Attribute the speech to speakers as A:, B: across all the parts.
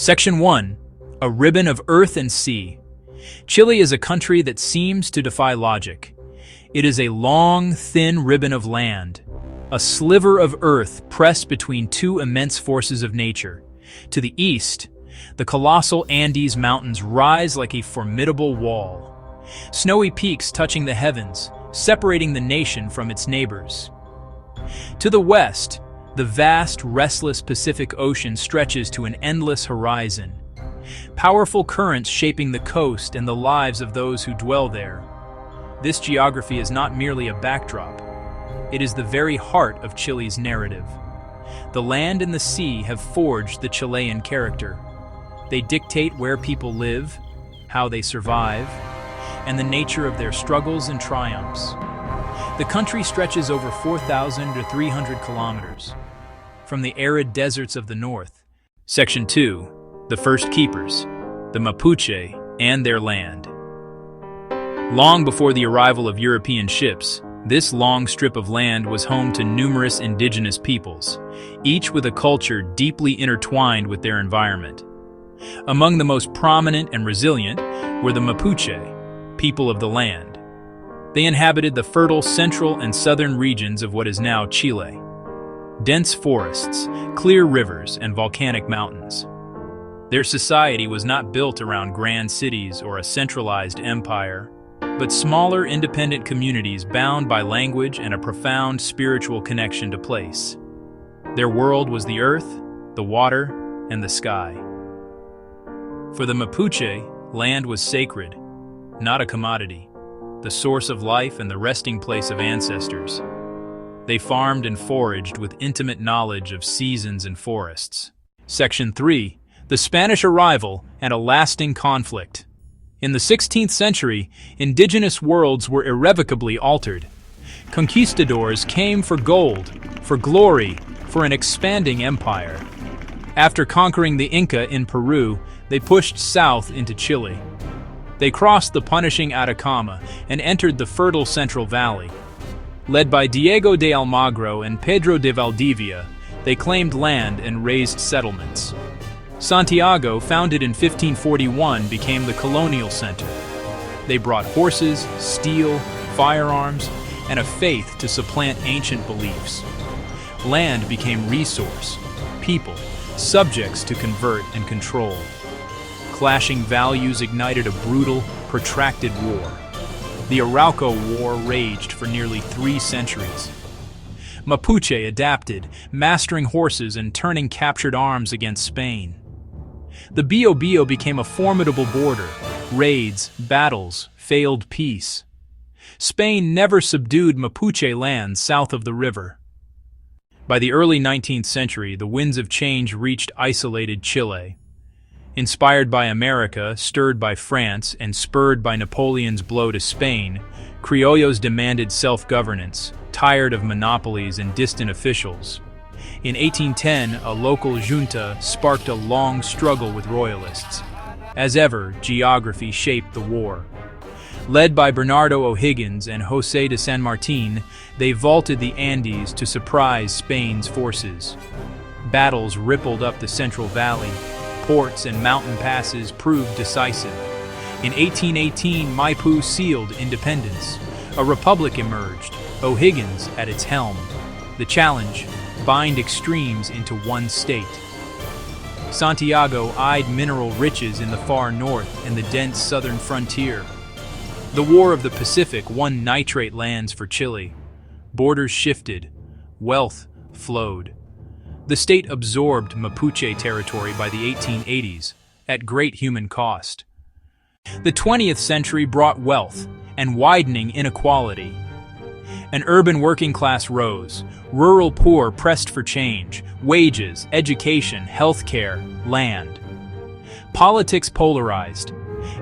A: Section 1. A ribbon of earth and sea. Chile is a country that seems to defy logic. It is a long, thin ribbon of land, a sliver of earth pressed between two immense forces of nature. To the east, the colossal Andes Mountains rise like a formidable wall, snowy peaks touching the heavens, separating the nation from its neighbors. To the west, the vast, restless Pacific Ocean stretches to an endless horizon, powerful currents shaping the coast and the lives of those who dwell there. This geography is not merely a backdrop. It is the very heart of Chile's narrative. The land and the sea have forged the Chilean character. They dictate where people live, how they survive, and the nature of their struggles and triumphs. The country stretches over 4,000 to 300 kilometers, from the arid deserts of the north. Section 2. The First Keepers, the Mapuche, and their land. Long before the arrival of European ships, this long strip of land was home to numerous indigenous peoples, each with a culture deeply intertwined with their environment. Among the most prominent and resilient were the Mapuche, people of the land. They inhabited the fertile central and southern regions of what is now Chile. Dense forests, clear rivers, and volcanic mountains. Their society was not built around grand cities or a centralized empire, but smaller independent communities bound by language and a profound spiritual connection to place. Their world was the earth, the water, and the sky. For the Mapuche, land was sacred, not a commodity, the source of life and the resting place of ancestors. They farmed and foraged with intimate knowledge of seasons and forests. Section 3. The Spanish arrival and a lasting conflict. In the 16th century, indigenous worlds were irrevocably altered. Conquistadors came for gold, for glory, for an expanding empire. After conquering the Inca in Peru, they pushed south into Chile. They crossed the punishing Atacama and entered the fertile Central Valley. Led by Diego de Almagro and Pedro de Valdivia, they claimed land and raised settlements. Santiago, founded in 1541, became the colonial center. They brought horses, steel, firearms, and a faith to supplant ancient beliefs. Land became resource, people, subjects to convert and control. Clashing values ignited a brutal, protracted war. The Arauco War raged for nearly 3 centuries. Mapuche adapted, mastering horses and turning captured arms against Spain. The Biobío became a formidable border, raids, battles, failed peace. Spain never subdued Mapuche lands south of the river. By the early 19th century, the winds of change reached isolated Chile. Inspired by America, stirred by France, and spurred by Napoleon's blow to Spain, criollos demanded self-governance, tired of monopolies and distant officials. In 1810, a local junta sparked a long struggle with royalists. As ever, geography shaped the war. Led by Bernardo O'Higgins and José de San Martín, they vaulted the Andes to surprise Spain's forces. Battles rippled up the Central Valley. Ports and mountain passes proved decisive. In 1818, Maipú sealed independence. A republic emerged, O'Higgins at its helm. The challenge: bind extremes into one state. Santiago eyed mineral riches in the far north and the dense southern frontier. The War of the Pacific won nitrate lands for Chile. Borders shifted, wealth flowed. The state absorbed Mapuche territory by the 1880s, at great human cost. The 20th century brought wealth and widening inequality. An urban working class rose, rural poor pressed for change, wages, education, healthcare, land. Politics polarized.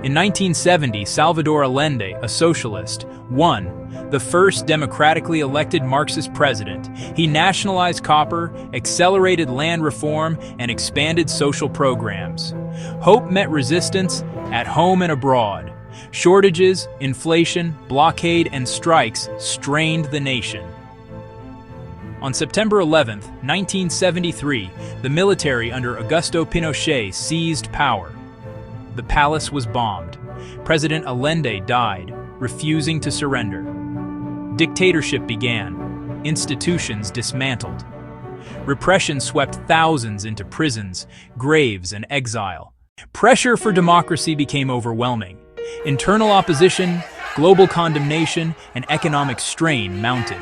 A: In 1970, Salvador Allende, a socialist, won, the first democratically elected Marxist president. He nationalized copper, accelerated land reform, and expanded social programs. Hope met resistance at home and abroad. Shortages, inflation, blockade, and strikes strained the nation. On September 11, 1973, the military under Augusto Pinochet seized power. The palace was bombed. President Allende died, refusing to surrender. Dictatorship began. Institutions dismantled. Repression swept thousands into prisons, graves, and exile. Pressure for democracy became overwhelming. Internal opposition, global condemnation, and economic strain mounted.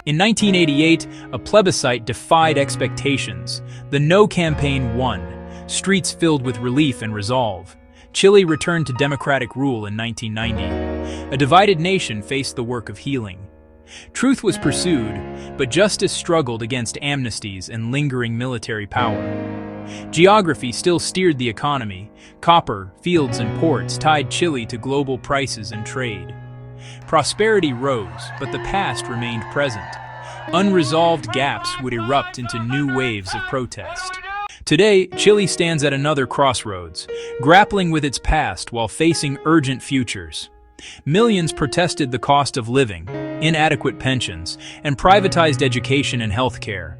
A: In 1988, a plebiscite defied expectations. The No campaign won, streets filled with relief and resolve. Chile returned to democratic rule in 1990. A divided nation faced the work of healing. Truth was pursued, but justice struggled against amnesties and lingering military power. Geography still steered the economy. Copper, fields, and ports tied Chile to global prices and trade. Prosperity rose, but the past remained present. Unresolved gaps would erupt into new waves of protest. Today, Chile stands at another crossroads, grappling with its past while facing urgent futures. Millions protested the cost of living, inadequate pensions, and privatized education and healthcare.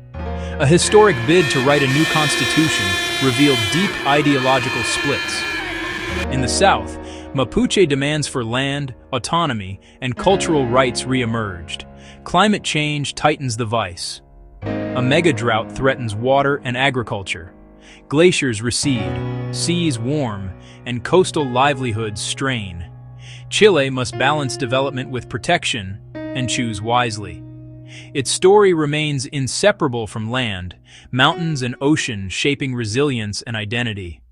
A: A historic bid to write a new constitution revealed deep ideological splits. In the South, Mapuche demands for land, autonomy, and cultural rights re-emerged. Climate change tightens the vice. A mega-drought threatens water and agriculture. Glaciers recede, seas warm, and coastal livelihoods strain. Chile must balance development with protection and choose wisely. Its story remains inseparable from land, mountains and ocean shaping resilience and identity.